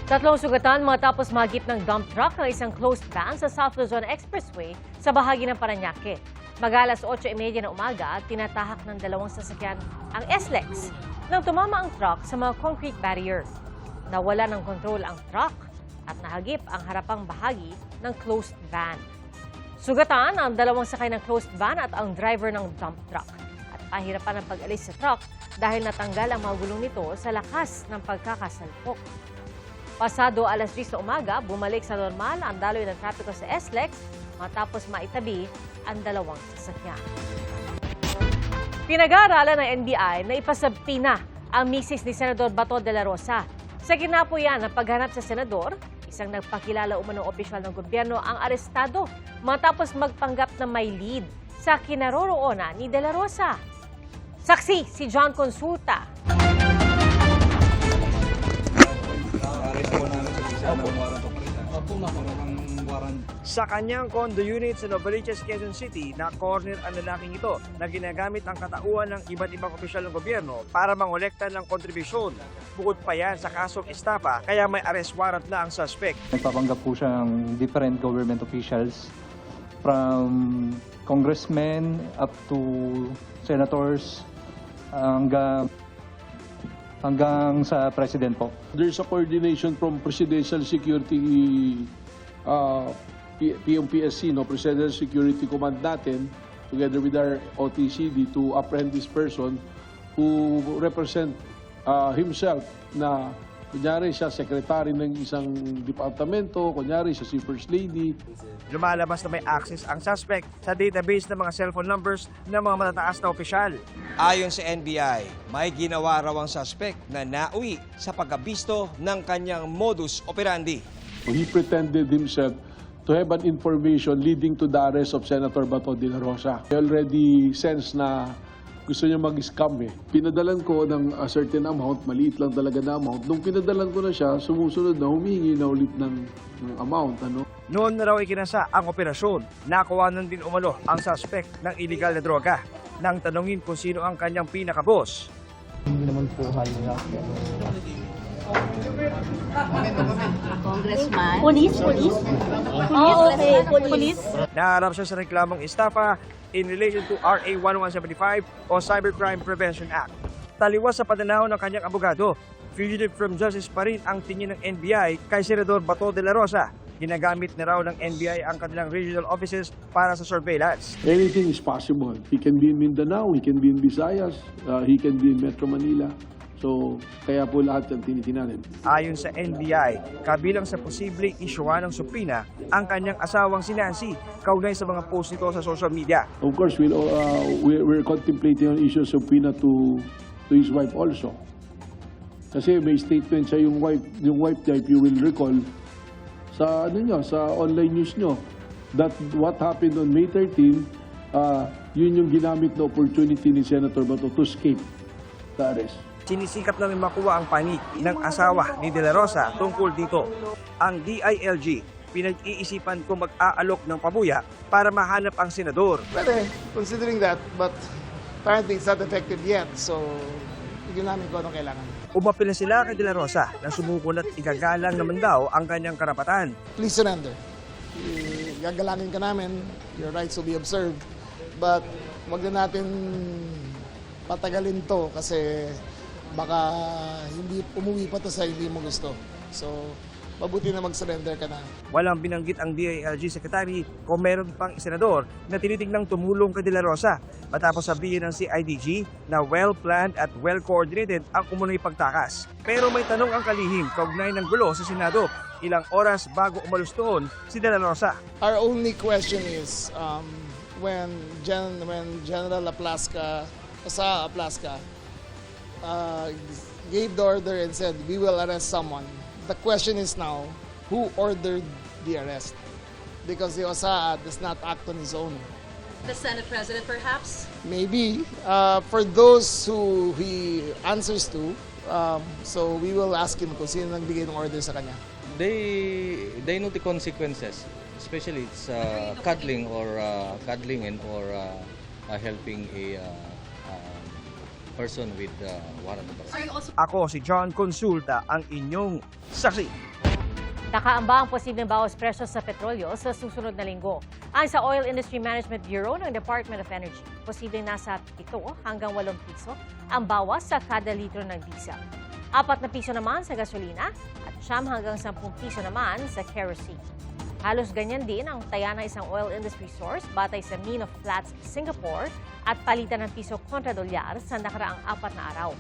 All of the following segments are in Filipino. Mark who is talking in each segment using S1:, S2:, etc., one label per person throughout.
S1: Tatlong sugatan matapos magip ng dump truck ng isang closed van sa South Luzon Expressway sa bahagi ng Parañaque. Mag-alas 8:30 ng umaga, tinatahak ng dalawang sasakyan ang SLEX nang tumama ang truck sa mga concrete barrier. Nawala ng kontrol ang truck at nahagip ang harapang bahagi ng closed van. Sugatan ang dalawang sakay ng closed van at ang driver ng dump truck. At pahirapan ang pag-alis sa truck dahil natanggal ang mga gulong nito sa lakas ng pagkakasalpok. Pasado alas 10 na umaga, bumalik sa normal ang daloy ng trapiko sa SLEX matapos maitabi ang dalawang sasakyan. Pinag-aaralan ng NBI na ipasabpi na ang misis ni Senador Bato de la Rosa. Sa ginapuyan ng paghanap sa senador, isang nagpakilala umanong opisyal ng gobyerno ang arestado matapos magpanggap na may lead sa kinaroroonan ni de la Rosa. Saksi si John Consulta.
S2: Sa kanyang condo unit sa Novaliches, Quezon City, na-corner ang lalaking ito na ginagamit ang katauhan ng iba't ibang opisyal ng gobyerno para mangolekta ng kontribusyon. Bukod pa yan sa kasong estafa, kaya may arrest warrant na ang suspect.
S3: Nagpapanggap po siya ng different government officials from congressmen up to senators hanggang sa president po.
S4: There's a coordination from Presidential Security PMPSC, Presidential Security Command natin, together with our OTCD to apprehend this person who represent himself na kunyari siya secretary ng isang departamento, kunyari siya si First Lady.
S2: Lumalabas na may access ang suspect sa database ng mga cellphone numbers ng mga matataas na opisyal.
S5: Ayon sa NBI, may ginawa raw ang suspect na nauwi sa pagkabisto ng kanyang modus operandi.
S4: He pretended himself to have an information leading to the arrest of Senator Bato de la Rosa. I already sense na gusto niya mag-scam eh. Pinadalan ko ng a certain amount, maliit lang talaga na amount. Nung pinadalan ko na siya, sumusunod na humingi na ulit ng amount.
S2: Noon na raw ikinasa ang operasyon, nakuwanan din umalo ang suspect ng illegal na droga. Nang tanungin kung sino ang kanyang pinaka-boss.
S3: Hindi naman po halina.
S6: Congressman? Police? Okay. Police?
S2: Naharap siya sa reklamong estafa in relation to RA 1175 o Cybercrime Prevention Act. Taliwas sa pananaw ng kanyang abogado, fugitive from justice pa rin ang tingin ng NBI kay Senador Bato de la Rosa. Ginagamit na raw ng NBI ang kanilang regional offices para sa surveillance.
S4: Anything is possible. He can be in Mindanao, he can be in Visayas, he can be in Metro Manila. So, kaya po lahat yung tinitinanin.
S2: Ayon sa NBI, kabilang sa posibleng isyuhan ng supina ang kanyang asawang si Nancy, kaugnay sa mga post nito sa social media.
S4: Of course, we're contemplating on issues of subpoena to his wife also. Kasi may statement siya yung wife niya, if you will recall, sa sa online news nyo, that what happened on May 13, yun yung ginamit na opportunity ni Senator Bato to escape the arrest.
S2: Sinisikap namin makuha ang panig ng asawa ni De La Rosa tungkol dito. Ang DILG, pinag-iisipan kung mag-aalok ng pabuya para mahanap ang senador.
S7: Pwede, considering that, but apparently it's not effective yet, so hindi namin kung anong kailangan.
S2: Umapil na sila kay De La Rosa na sumuko at igagalang naman daw ang kanyang karapatan.
S7: Please surrender. Gagalangin ka namin, your rights will be observed, but wag na natin patagalin to kasi baka hindi umuwi pa to sa hindi mo gusto. So, mabuti na mag-surrender ka na.
S2: Walang binanggit ang DILG Secretary kung meron pang senador na tinitignang tumulong kay De La Rosa matapos sabihin ng CIDG na well-planned at well-coordinated ang umunoy pagtakas. Pero may tanong ang kalihim kaugnay ng gulo sa Senado. Ilang oras bago umalos doon si De La Rosa.
S7: Our only question is when General Aplasca gave the order and said, we will arrest someone. The question is now, who ordered the arrest? Because the OSA does not act on his own.
S6: The Senate President, perhaps?
S7: Maybe. For those who he answers to, so we will ask him kung sino nagbigay ng order sa kanya.
S8: They know the consequences, especially it's cuddling and helping a person with warrant of arrest.
S2: Ako si John Consulta, ang inyong saksi.
S1: Nakaamba ang posibleng bawas presyo sa petrolyo sa susunod na linggo. Ayon sa Oil Industry Management Bureau ng Department of Energy, posibleng nasa 7 hanggang 8 piso ang bawas sa kada litro ng diesel. 4 na piso naman sa gasolina at 9 hanggang 10 piso naman sa kerosene. Halos ganyan din ang taya ng isang oil industry source batay sa Mean of Platts Singapore at palitan ng piso kontra dolyar sa nakaraang 4 na araw.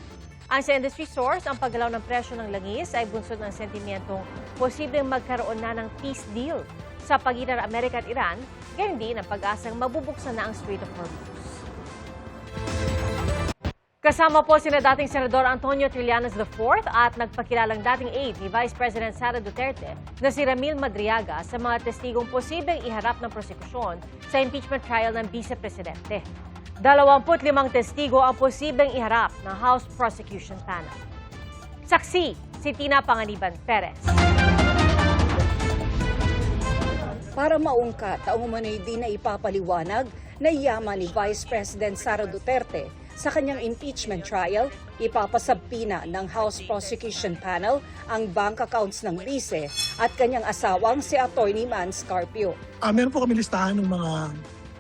S1: Ang sa industry source, ang paggalaw ng presyo ng langis ay bunsod ng sentimentong posibleng magkaroon na ng peace deal sa pagitan ng Amerika at Iran, ganyan din ang pag-asang mabubuksan na ang Strait of Hormuz. Kasama po sina dating Senador Antonio Trillanes IV at nagpakilalang dating aide ni Vice President Sara Duterte na si Ramil Madriaga sa mga testigong posibleng iharap ng prosekusyon sa impeachment trial ng Vice Presidente. 25 testigo ang posibleng iharap ng House Prosecution Panel. Saksi, si Tina Panganiban Perez.
S9: Para maungkat ang umano'y di na ipapaliwanag na yaman ni Vice President Sara Duterte sa kanyang impeachment trial, ipapasabpina ng House Prosecution Panel ang bank accounts ng vice at kanyang asawang si Atty. Man Scarpio.
S10: Meron po kami listahan ng mga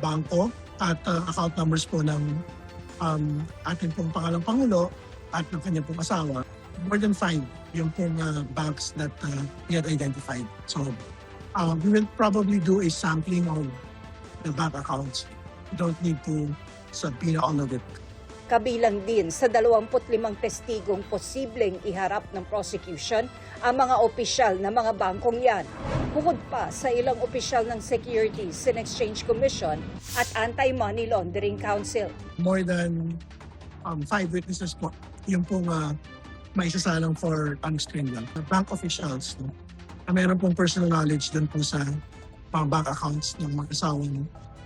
S10: bangko at account numbers po ng ating pong pangalang Pangulo at ng kanyang pong asawa. More than 5 yung pong banks that we had identified. So we will probably do a sampling of the bank accounts. We don't need to subpoena all of it.
S9: Kabilang din sa 25 testigong posibleng iharap ng prosecution ang mga opisyal na mga bangkong yan. Bukod pa sa ilang opisyal ng Securities and Exchange Commission at Anti-Money Laundering Council.
S10: More than 5 witnesses po yung pong maisasalang for unrestrained lang. Bank officials, no? Meron pong personal knowledge dun po sa mga bank accounts ng mga asawang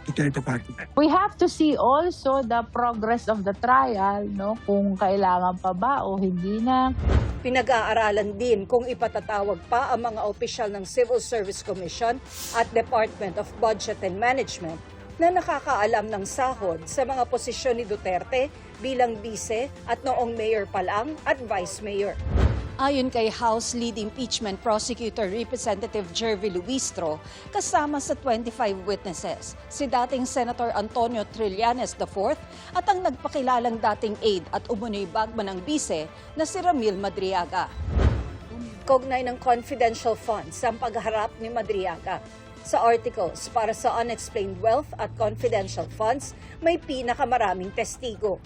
S10: Duterte Party.
S11: We have to see also the progress of the trial, no? Kung kailangan pa ba o hindi na.
S9: Pinag-aaralan din kung ipatatawag pa ang mga opisyal ng Civil Service Commission at Department of Budget and Management na nakakaalam ng sahod sa mga posisyon ni Duterte bilang vice at noong mayor pa lang at vice mayor. Ayon kay House Lead Impeachment Prosecutor Representative Jervy Luistro, kasama sa 25 witnesses, si dating Senator Antonio Trillanes IV at ang nagpakilalang dating aide at umunoy bagman ng vice na si Ramil Madriaga. Kaugnay ng confidential funds ang pagharap ni Madriaga. Sa articles para sa Unexplained Wealth at Confidential Funds, may pinakamaraming testigo.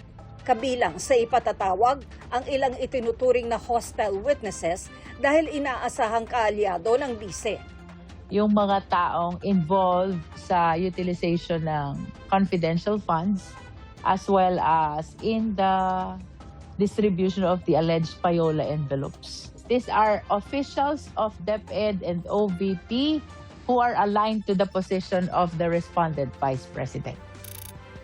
S9: Kabilang sa ipatatawag ang ilang itinuturing na hostile witnesses dahil inaasahang kaalyado ng vice.
S11: Yung mga taong involved sa utilization ng confidential funds as well as in the distribution of the alleged payola envelopes. These are officials of DepEd and OVP who are aligned to the position of the respondent Vice President.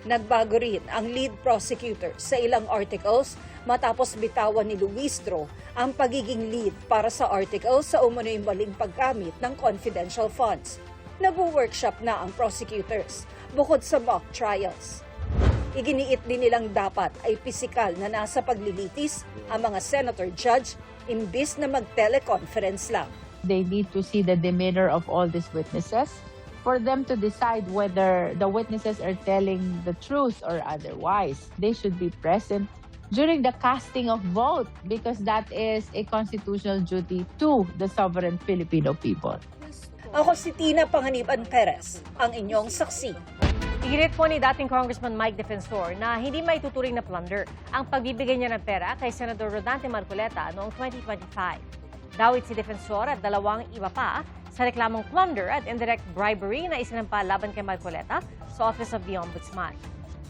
S9: Nagbago rin ang lead prosecutor sa ilang articles matapos bitawan ni Luistro ang pagiging lead para sa article sa umunoy maling paggamit ng confidential funds. Nag-workshop na ang prosecutors bukod sa mock trials. Iginiit din nilang dapat ay pisikal na nasa paglilitis ang mga senator judge imbis na mag-teleconference lang.
S11: They need to see the demeanor of all these witnesses for them to decide whether the witnesses are telling the truth or otherwise. They should be present during the casting of vote because that is a constitutional duty to the sovereign Filipino people.
S9: Ako si Tina Panganiban Perez, ang inyong saksi.
S1: Iginit po ni dating Congressman Mike Defensor na hindi maituturing na plunder ang pagbibigay niya ng pera kay Senador Rodante Marcoleta noong 2025. Dawit si Defensor at 2 iba pa sa reklamong plunder at indirect bribery na isinampa laban kay Marcoleta sa Office of the Ombudsman.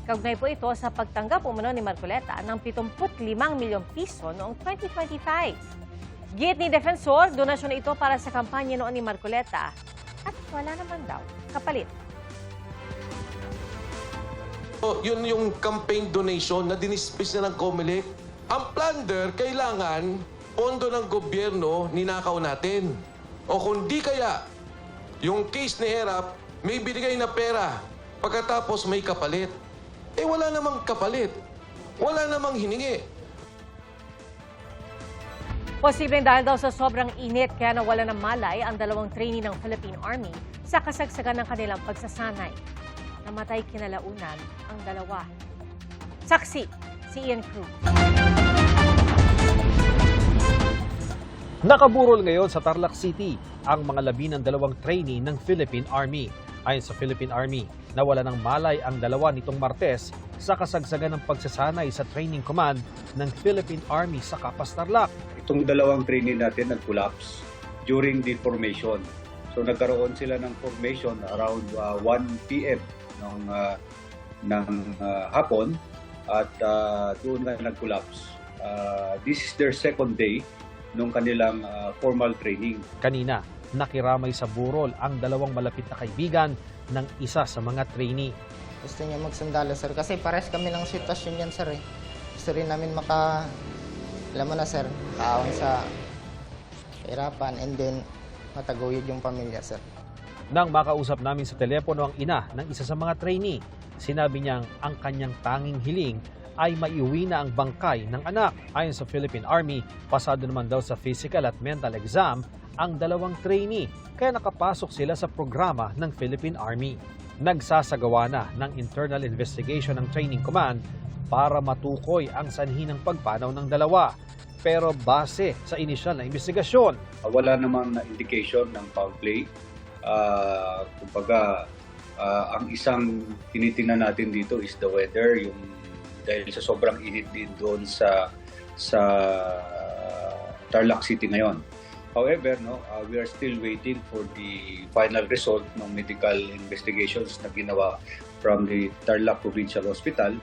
S1: Kaugnay po ito sa pagtanggap umano ni Marcoleta ng 75 milyong piso noong 2025. Giit ni Defensor, donasyon ito para sa kampanya noon ni Marcoleta at wala naman daw kapalit.
S12: Yun yung campaign donation na dinispis na ng COMELEC. Ang plunder, kailangan pondo ng gobyerno ninakaw natin. O kung di kaya, yung case ni Herap, may binigay na pera, pagkatapos may kapalit. Eh wala namang kapalit. Wala namang hiningi.
S1: Posibleng dahil daw sa sobrang init kaya nawala ng malay ang 2 trainee ng Philippine Army sa kasagsagan ng kanilang pagsasanay. Namatay kinalaunan ang 2. Saksi, si Ian Cruz.
S13: Nakaburol ngayon sa Tarlac City ang mga labi ng 2 trainee ng Philippine Army. Ayon sa Philippine Army, nawala ng malay ang 2 nitong Martes sa kasagsagan ng pagsasanay sa training command ng Philippine Army sa Capas, Tarlac.
S14: Itong 2 trainee natin nag-collapse during the formation. So nagkaroon sila ng formation around 1 p.m. ng hapon at doon na nag-collapse. This is their second day nung kanilang formal training.
S13: Kanina, nakiramay sa burol ang 2 malapit na kaibigan ng isa sa mga trainee.
S15: Gusto niya magsundalo, sir, kasi pares kami ng sitwasyon yan, sir. Gusto rin namin alam mo na, sir, kaawang sa hirapan and then mataguyod yung pamilya, sir.
S13: Nang makausap namin sa telepono ang ina ng isa sa mga trainee, sinabi niyang ang kanyang tanging hiling ay maiuwi na ang bangkay ng anak. Ayon sa Philippine Army, pasado naman daw sa physical at mental exam ang 2 trainee, kaya nakapasok sila sa programa ng Philippine Army. Nagsasagawa na ng internal investigation ng Training Command para matukoy ang sanhi ng pagpanaw ng 2. Pero base sa inisyal na investigasyon,
S14: Wala namang na indication ng foul play. Kumbaga, ang isang tinitingnan natin dito is the weather, dahil sa sobrang init din doon sa Tarlac City ngayon. However, we are still waiting for the final result ng medical investigations na ginawa from the Tarlac Provincial Hospital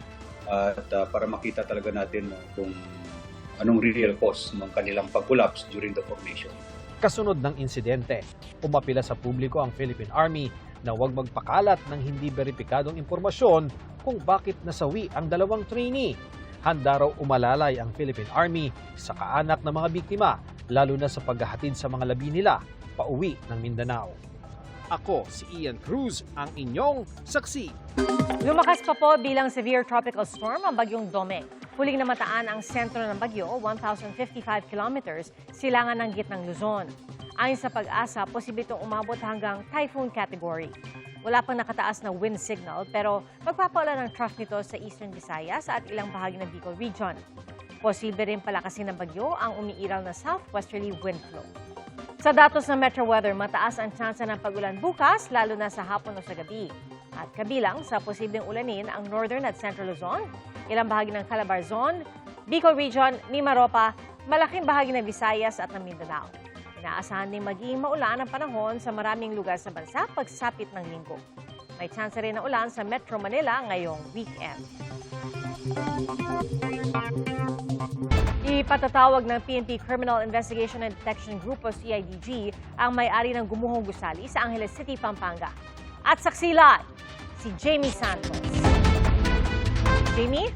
S14: at para makita talaga natin kung anong real cause ng kanilang pag-collapse during the formation.
S13: kasunod ng insidente, umapila sa publiko ang Philippine Army na huwag magpakalat ng hindi beripikadong impormasyon kung bakit nasawi ang 2 trainee. Handa raw umalalay ang Philippine Army sa kaanak ng mga biktima, lalo na sa paghahatid sa mga labi nila pauwi ng Mindanao. Ako si Ian Cruz, ang inyong saksi.
S1: Lumakas pa po bilang severe tropical storm ang bagyong Dome. Huling namataan ang sentro ng bagyo, 1,055 kilometers silangan ng gitnang Luzon. Ayon sa Pag-asa, posible itong umabot hanggang typhoon category. Wala pang nakataas na wind signal pero magpapaulan ng trough nito sa Eastern Visayas at ilang bahagi ng Bicol Region. Posible rin palakasin ng bagyo ang umiiral na southwesterly wind flow. Sa datos ng Metro Weather, mataas ang tsansa ng pag-ulan bukas, lalo na sa hapon o sa gabi. At kabilang sa posibleng ulanin ang Northern at Central Luzon, ilang bahagi ng Calabarzon, Bicol Region, Mimaropa, malaking bahagi ng Visayas at ng Mindanao. Inaasahan din maging maulan ang panahon sa maraming lugar sa bansa pagsapit ng linggo. May tsansa rin na ulan sa Metro Manila ngayong weekend. Ipatatawag ng PNP Criminal Investigation and Detection Group o CIDG ang may-ari ng Gumuhong Gusali sa Angeles City, Pampanga. At saksi live, si Jamie Santos. Jamie?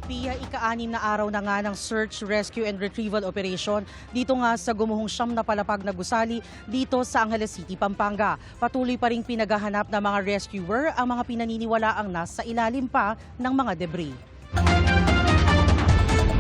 S16: Pia, ika-6 na araw na nga ng search, rescue and retrieval operation dito nga sa Gumuhong Siyam na Palapag na Gusali dito sa Angeles City, Pampanga. Patuloy pa ring pinaghahanap ng mga rescuer ang mga pinaniniwalaang nasa ilalim pa ng mga debris.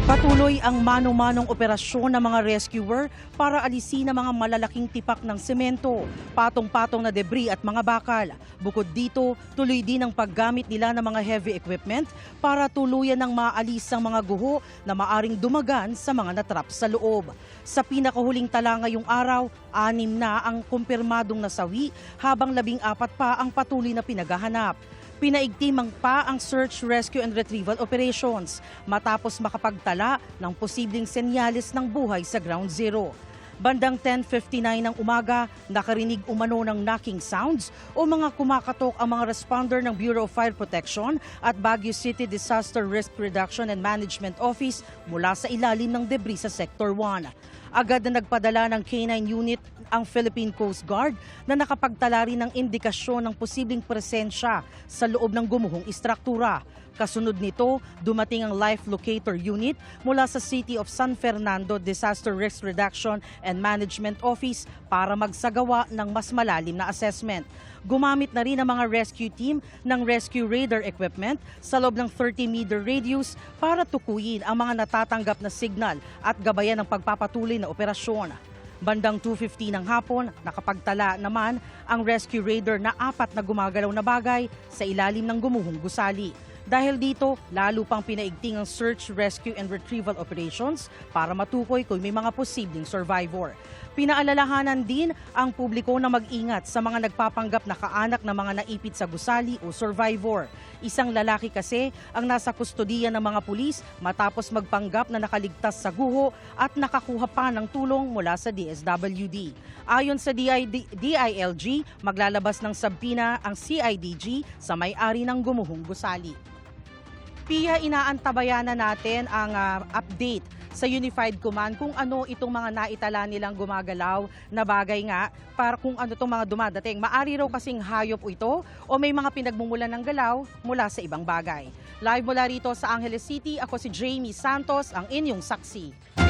S16: Patuloy ang mano-manong operasyon ng mga rescuer para alisin ang mga malalaking tipak ng semento, patong-patong na debris at mga bakal. Bukod dito, tuloy din ang paggamit nila ng mga heavy equipment para tuluyan ng maalis ang mga guho na maaring dumagan sa mga natrap sa loob. Sa pinakahuling tala ngayong araw, 6 na ang kumpirmadong nasawi habang 14 pa ang patuloy na pinaghahanap. Pinaigtimang pa ang search, rescue and retrieval operations matapos makapagtala ng posibleng senyales ng buhay sa Ground Zero. Bandang 10:59 ng umaga, nakarinig umano ng knocking sounds o mga kumakatok ang mga responder ng Bureau of Fire Protection at Baguio City Disaster Risk Reduction and Management Office mula sa ilalim ng debris sa Sector 1. Agad na nagpadala ng K9 unit ang Philippine Coast Guard na nakapagtala rin ng indikasyon ng posibleng presensya sa loob ng gumuhong istruktura. Kasunod nito, dumating ang Life Locator Unit mula sa City of San Fernando Disaster Risk Reduction and Management Office para magsagawa ng mas malalim na assessment. Gumamit na rin ang mga rescue team ng rescue radar equipment sa loob ng 30-meter radius para tukuyin ang mga natatanggap na signal at gabayan ng pagpapatuloy na operasyon. Bandang 2:50 ng hapon, nakapagtala naman ang rescue radar na 4 na gumagalaw na bagay sa ilalim ng gumuhong gusali. Dahil dito, lalo pang pinaigting ang search, rescue and retrieval operations para matukoy kung may mga posibleng survivor. Pinaalalahanan din ang publiko na mag-ingat sa mga nagpapanggap na kaanak ng mga naipit sa gusali o survivor. Isang lalaki kasi ang nasa kustodiya ng mga pulis matapos magpanggap na nakaligtas sa guho at nakakuha pa ng tulong mula sa DSWD. Ayon sa DILG, maglalabas ng sabpina ang CIDG sa may-ari ng gumuhong gusali. Pia, inaantabayan na natin ang update sa Unified Command kung ano itong mga naitala nilang gumagalaw na bagay nga para kung ano itong mga dumadating. Maari raw kasing hayop ito o may mga pinagmumulan ng galaw mula sa ibang bagay. Live mula rito sa Angeles City, ako si Jamie Santos, ang inyong saksi.